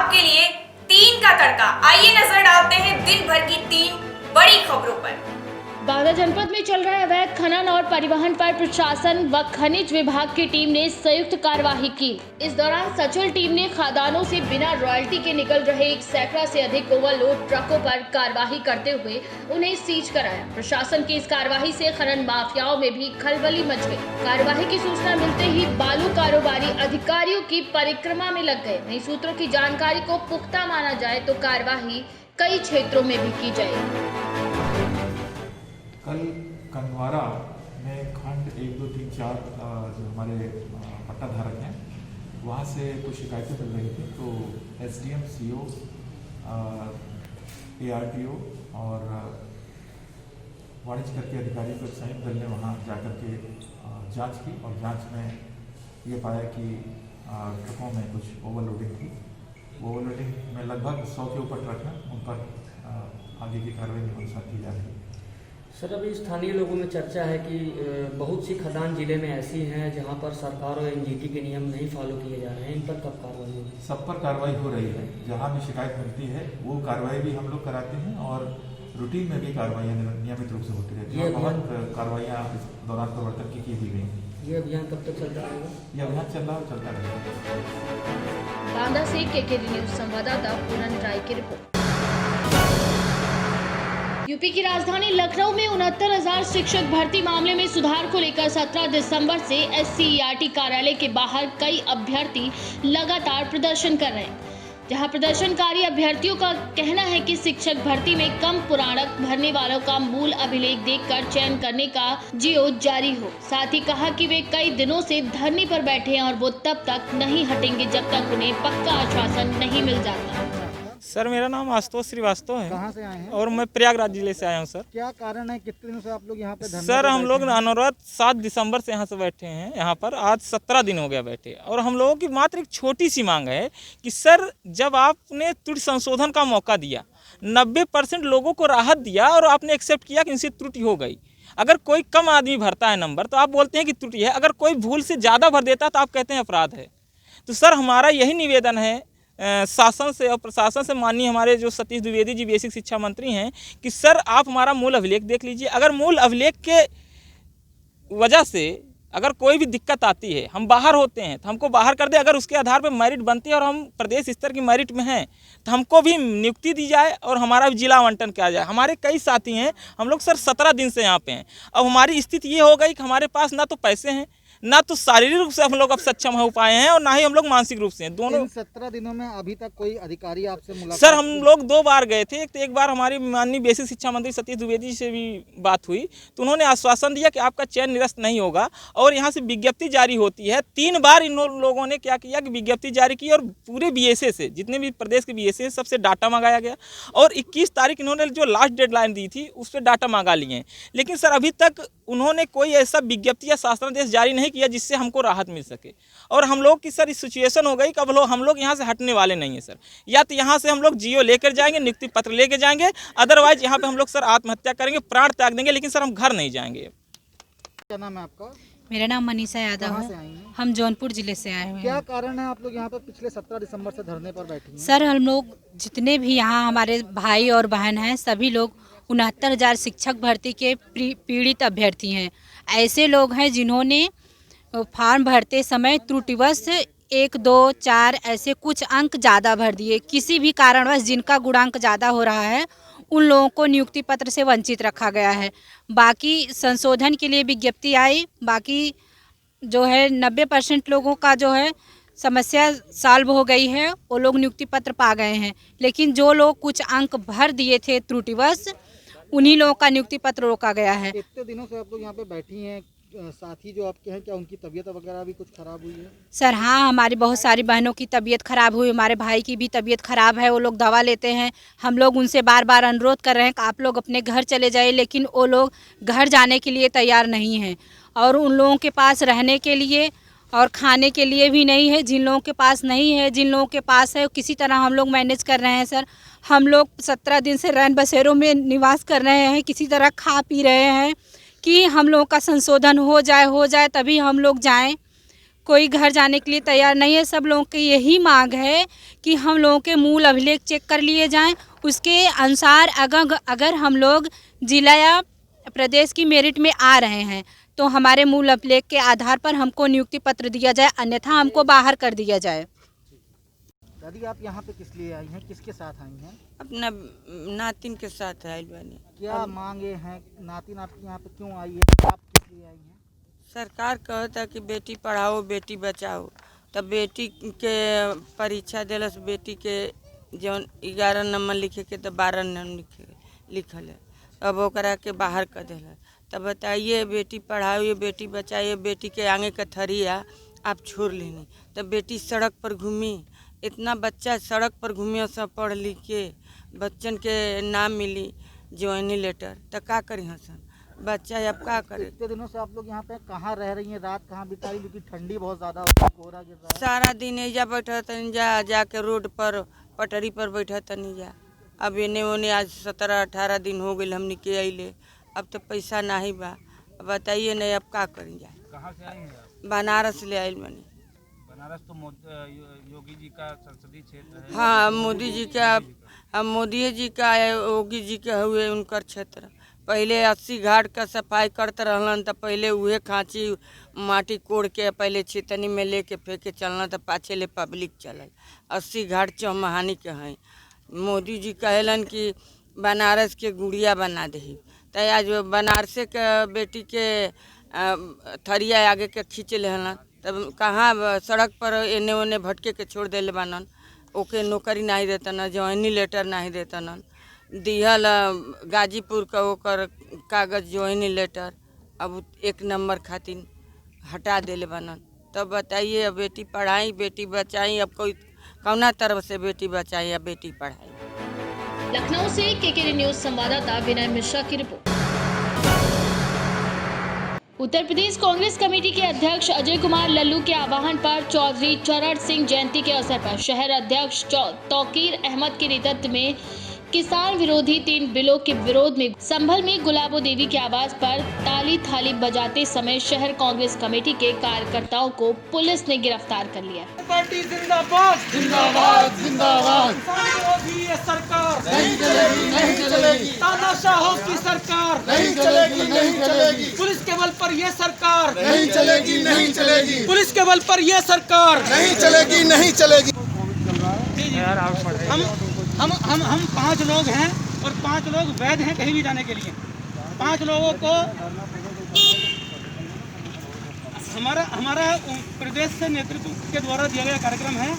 आपके लिए 3 का तड़का। आइए नजर डालते हैं दिन भर की 3 बड़ी खबरों पर। बांदा जनपद में चल रहे अवैध खनन और परिवहन पर प्रशासन व खनिज विभाग की टीम ने संयुक्त कार्यवाही की। इस दौरान सचल टीम ने खदानों से बिना रॉयल्टी के निकल रहे 1 सैकड़ा से अधिक ओवरलोड ट्रकों पर कार्यवाही करते हुए उन्हें सीज कराया। प्रशासन की इस कार्यवाही से खनन माफियाओं में भी खलबली मच गई। कार्यवाही की सूचना मिलते ही बालू कारोबारी अधिकारियों की परिक्रमा में लग गए। नई सूत्रों की जानकारी को पुख्ता माना जाए तो कार्यवाही कई क्षेत्रों में भी की जाएगी। कल कंगवारा में खंड 1, 2, 3, 4 जो हमारे पट्टा धारक हैं वहाँ से कुछ शिकायतें मिल रही थी, तो एसडीएम, सीओ, एआरटीओ और वाणिज्य कर के अधिकारियों के संयुक्त दल ने वहाँ जाकर के जांच की और जांच में ये पाया कि ट्रकों में कुछ ओवरलोडिंग थी। ओवरलोडिंग में लगभग 100 के ऊपर ट्रक हैं, उन पर आगे की कार्रवाई अनुसार की जा रही है। सर, अभी स्थानीय लोगों में चर्चा है कि बहुत सी खदान जिले में ऐसी हैं जहां पर सरकार और एनजीटी के नियम नहीं फॉलो किए जा रहे हैं। इन पर कब कार्रवाई होगी? सब पर कार्रवाई हो रही है। जहां भी शिकायत मिलती है वो कार्रवाई भी हम लोग कराते हैं और रूटीन में भी कार्रवाई नियमित रूप से होती रहती है। बहुत कार्रवाइयाँ इस दौरान प्रवर्तन की दी गई। ये अभियान कब तक चलता रहेगा? ये अभियान चलता रहेगा। बांदा से केकेडी न्यूज संवाददाता पूनम राय की रिपोर्ट। यूपी की राजधानी लखनऊ में 69,000 शिक्षक भर्ती मामले में सुधार को लेकर 17 दिसंबर से SCERT कार्यालय के बाहर कई अभ्यर्थी लगातार प्रदर्शन कर रहे हैं। जहां प्रदर्शनकारी अभ्यर्थियों का कहना है कि शिक्षक भर्ती में कम पुराणक भरने वालों का मूल अभिलेख देखकर चयन करने का जियो जारी हो। साथ ही कहा कि वे कई दिनों से धरने पर बैठे हैं और वो तब तक नहीं हटेंगे जब तक उन्हें पक्का आश्वासन नहीं मिल जाता। सर, मेरा नाम आशुतोष श्रीवास्तव है। कहाँ से आए हैं? और मैं प्रयागराज जिले से आया हूँ सर। क्या कारण है, कितने दिनों से आप लोग यहाँ पे धरने सर, पे हम लोग बैठे हैं? अनुरोध 7 दिसंबर से यहाँ से बैठे हैं। यहाँ पर आज 17 दिन हो गया बैठे, और हम लोगों की मात्र एक छोटी सी मांग है कि सर, जब आपने त्रुटि संशोधन का मौका दिया, 90% लोगों को राहत दिया और आपने एक्सेप्ट किया कि इनसे त्रुटि हो गई। अगर कोई कम आदमी भरता है नंबर तो आप बोलते हैं कि त्रुटि है, अगर कोई भूल से ज़्यादा भर देता तो आप कहते हैं अपराध है। तो सर, हमारा यही निवेदन है शासन से और प्रशासन से, माननीय हमारे जो सतीश द्विवेदी जी बेसिक शिक्षा मंत्री हैं, कि सर आप हमारा मूल अभिलेख देख लीजिए। अगर मूल अभिलेख के वजह से अगर कोई भी दिक्कत आती है, हम बाहर होते हैं तो हमको बाहर कर दे। अगर उसके आधार पर मेरिट बनती है और हम प्रदेश स्तर की मेरिट में हैं तो हमको भी नियुक्ति दी जाए और हमारा भी जिला आवंटन किया जाए। हमारे कई साथी हैं, हम लोग सर 17 दिन से यहाँ पे हैं। अब हमारी स्थिति ये हो गई कि हमारे पास ना तो पैसे हैं, ना तो शारीरिक रूप से हम लोग अब सक्षम हो पाए हैं, और ना ही हम लोग मानसिक रूप से हैं। दोनों 17 दिनों में अभी तक कोई अधिकारी आपसे मुलाकात? सर, हम लोग 2 बार गए थे। एक बार हमारी माननीय बेसिक शिक्षा मंत्री सतीश द्विवेदी से भी बात हुई, तो उन्होंने आश्वासन दिया कि आपका चयन निरस्त नहीं होगा और यहाँ से विज्ञप्ति जारी होती है। 3 बार इन लोगों ने क्या किया कि विज्ञप्ति जारी की और पूरे BSA से, जितने भी प्रदेश के BSA हैं, सबसे डाटा मंगाया गया और 21 तारीख इन्होंने जो लास्ट डेडलाइन दी थी उस पर डाटा मंगा लिए हैं। लेकिन सर, अभी तक उन्होंने कोई ऐसा विज्ञप्ति या शासनादेश जारी नहीं किया जिससे हमको राहत मिल सके। और हम लोग की सर इस सिचुएशन हो गई कि अब हम लोग यहाँ से हटने वाले नहीं हैं सर। या तो यहाँ से हम लोग जियो लेकर जाएंगे, नियुक्ति पत्र लेकर जाएंगे, अदरवाइज यहाँ पे हम लोग सर आत्महत्या करेंगे, प्राण त्याग देंगे, लेकिन सर हम घर नहीं जाएंगे। क्या नाम है आपका? मेरा नाम मनीषा यादव कहाँ है। से आई हैं? हम जौनपुर जिले से आए हुए क्या हैं। कारण है आप लोग यहाँ पे पिछले 17 दिसंबर से धरने पर बैठे हैं? सर, हम लोग जितने भी यहाँ हमारे भाई और बहन हैं, सभी लोग 69,000 शिक्षक भर्ती के पीड़ित अभ्यर्थी हैं। ऐसे लोग हैं जिन्होंने फॉर्म भरते समय त्रुटिवश 1, 2, 4 ऐसे कुछ अंक ज़्यादा भर दिए। किसी भी कारणवश जिनका गुणांक ज़्यादा हो रहा है उन लोगों को नियुक्ति पत्र से वंचित रखा गया है। बाकी संशोधन के लिए विज्ञप्ति आई, बाकी जो है 90% लोगों का जो है समस्या सॉल्व हो गई है, वो लोग नियुक्ति पत्र पा गए हैं। लेकिन जो लोग कुछ अंक भर दिए थे त्रुटिवश, उन्हीं लोगों का नियुक्ति पत्र रोका गया है। कितने दिनों से आप लोग यहाँ पे बैठी हैं? साथी जो आपके हैं, क्या उनकी तबीयत वगैरह भी कुछ खराब हुई है? सर हाँ, हमारी बहुत सारी बहनों की तबीयत खराब हुई, हमारे भाई की भी तबीयत खराब है। वो लोग दवा लेते हैं। हम लोग उनसे बार बार अनुरोध कर रहे हैं कि आप लोग अपने घर चले जाइए, लेकिन वो लोग घर जाने के लिए तैयार नहीं हैं। और उन लोगों के पास रहने के लिए और खाने के लिए भी नहीं है। जिन लोगों के पास नहीं है, जिन लोगों के पास है, किसी तरह हम लोग मैनेज कर रहे हैं। सर, हम लोग 17 दिन से रैन बसेरों में निवास कर रहे हैं, किसी तरह खा पी रहे हैं कि हम लोगों का संशोधन हो जाए तभी हम लोग जाएं। कोई घर जाने के लिए तैयार नहीं है। सब लोगों की यही मांग है कि हम लोगों के मूल अभिलेख चेक कर लिए जाएं। उसके अनुसार अगर हम लोग जिला या प्रदेश की मेरिट में आ रहे हैं तो हमारे मूल अभिलेख के आधार पर हमको नियुक्ति पत्र दिया जाए, अन्यथा हमको बाहर कर दिया जाए। दादी आप यहाँ पे किस लिए आई हैं, किसके साथ आई हैं? अपना नातिन के साथ आयल बनी। क्या मांगे हैं? नातिन आपकी यहाँ पे क्यों आई है, आप किस लिए आई हैं? सरकार कहता कि बेटी पढ़ाओ बेटी बचाओ, तब बेटी के परीक्षा दिलस, बेटी के जौन 11 नंबर लिखे के तो 12 नंबर लिखल है, अब ओकरा के बाहर कर दिल। तब बताइए बेटी पढ़ाइए बेटी बचाइए, बेटी के आगे का थरिया आप छोड़ लेनी, तब बेटी सड़क पर घूमी, इतना बच्चा सड़क पर घूमियो सब पढ़ लिख के, बच्चन के नाम मिली ज्वाइनिंग लेटर, तो का करी हसन बच्चा अब का करे। इतने दिनों से आप लोग यहाँ पे कहाँ रह रही हैं, रात कहाँ बिता रही, क्योंकि ठंडी बहुत ज़्यादा होती है, कोहरा गिर रहा है। सारा दिन एजा बैठा तनी जाके रोड पर पटरी पर बैठा तनी जा। अब एने ओने आज 17-18 दिन हो गए हमने के अइले, अब तो पैसा नहीं बा। अब बताइए नहीं अब का करी जा। कहाँ से आई हैं आप? बनारस ले आइल मनी। बनारस तो योगी जी का संसदीय क्षेत्र है। हाँ मोदी जी का, अब मोदी जी का योगी जी के हुए उनकर क्षेत्र। पहले 80 घाट का सफाई करते रहलन, तो पहले उहे खाँची माटी कोड़ के पहले छितनी में लेके फेंके चलना, तो पाछे ले पब्लिक चलल। 80 घाट चौमहानी के हैं। मोदी जी कहलन कि बनारस के गुड़िया बना दही, तो आज बनारसे के बेटी के थरिया आगे के खींच लेहलन, तब कहाँ सड़क पर एने ओने भटके के छोड़ देले बानन। ओके नौकरी नहीं देतन, ज्वाइनिंग लेटर नहीं देतन, दिहल गाजीपुर का ओकर कागज ज्वाइनिंग लेटर अब 1 नंबर खातिर हटा देले बनन। तब बताइए अब बेटी पढ़ाई बेटी बचाई, अब कोई कौना तरफ से बेटी बचाई या बेटी पढ़ाई। लखनऊ से केकेडी न्यूज संवाददाता विनय मिश्रा की रिपोर्ट। उत्तर प्रदेश कांग्रेस कमेटी के अध्यक्ष अजय कुमार लल्लू के आह्वान पर चौधरी चरण सिंह जयंती के अवसर पर शहर अध्यक्ष तौकीर अहमद के नेतृत्व में किसान विरोधी 3 बिलों के विरोध में संभल में गुलाबो देवी के आवास पर ताली थाली बजाते समय शहर कांग्रेस कमेटी के कार्यकर्ताओं को पुलिस ने गिरफ्तार कर लिया। पार्टी जिंदाबाद जिंदाबाद जिंदाबाद। विरोधी ये सरकार नहीं चलेगी नहीं चलेगी। तानाशाहों की सरकार नहीं चलेगी नहीं चलेगी। पुलिस के बल पर ये सरकार नहीं चलेगी नहीं चलेगी। पुलिस के बल पर ये सरकार नहीं चलेगी नहीं चलेगी। हम 5 लोग हैं और 5 लोग वैध हैं कहीं भी जाने के लिए। 5 लोगों को हमारा प्रदेश से नेतृत्व के द्वारा दिया गया कार्यक्रम है।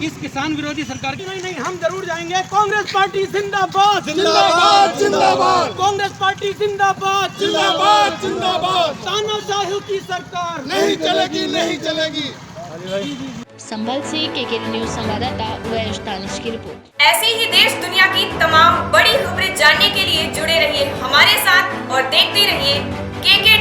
इस किसान विरोधी सरकार की नहीं हम जरूर जाएंगे। कांग्रेस पार्टी जिंदाबाद जिंदाबाद जिंदाबाद। कांग्रेस पार्टी जिंदाबाद जिंदाबाद जिंदाबाद। तानाशाही की सरकार नहीं चलेगी नहीं चलेगी। संभल से केकेडी न्यूज संवाददाता उवैश दानिश की रिपोर्ट। ऐसी ही देश दुनिया की तमाम बड़ी खबरें जानने के लिए जुड़े रहिए हमारे साथ और देखते रहिए केके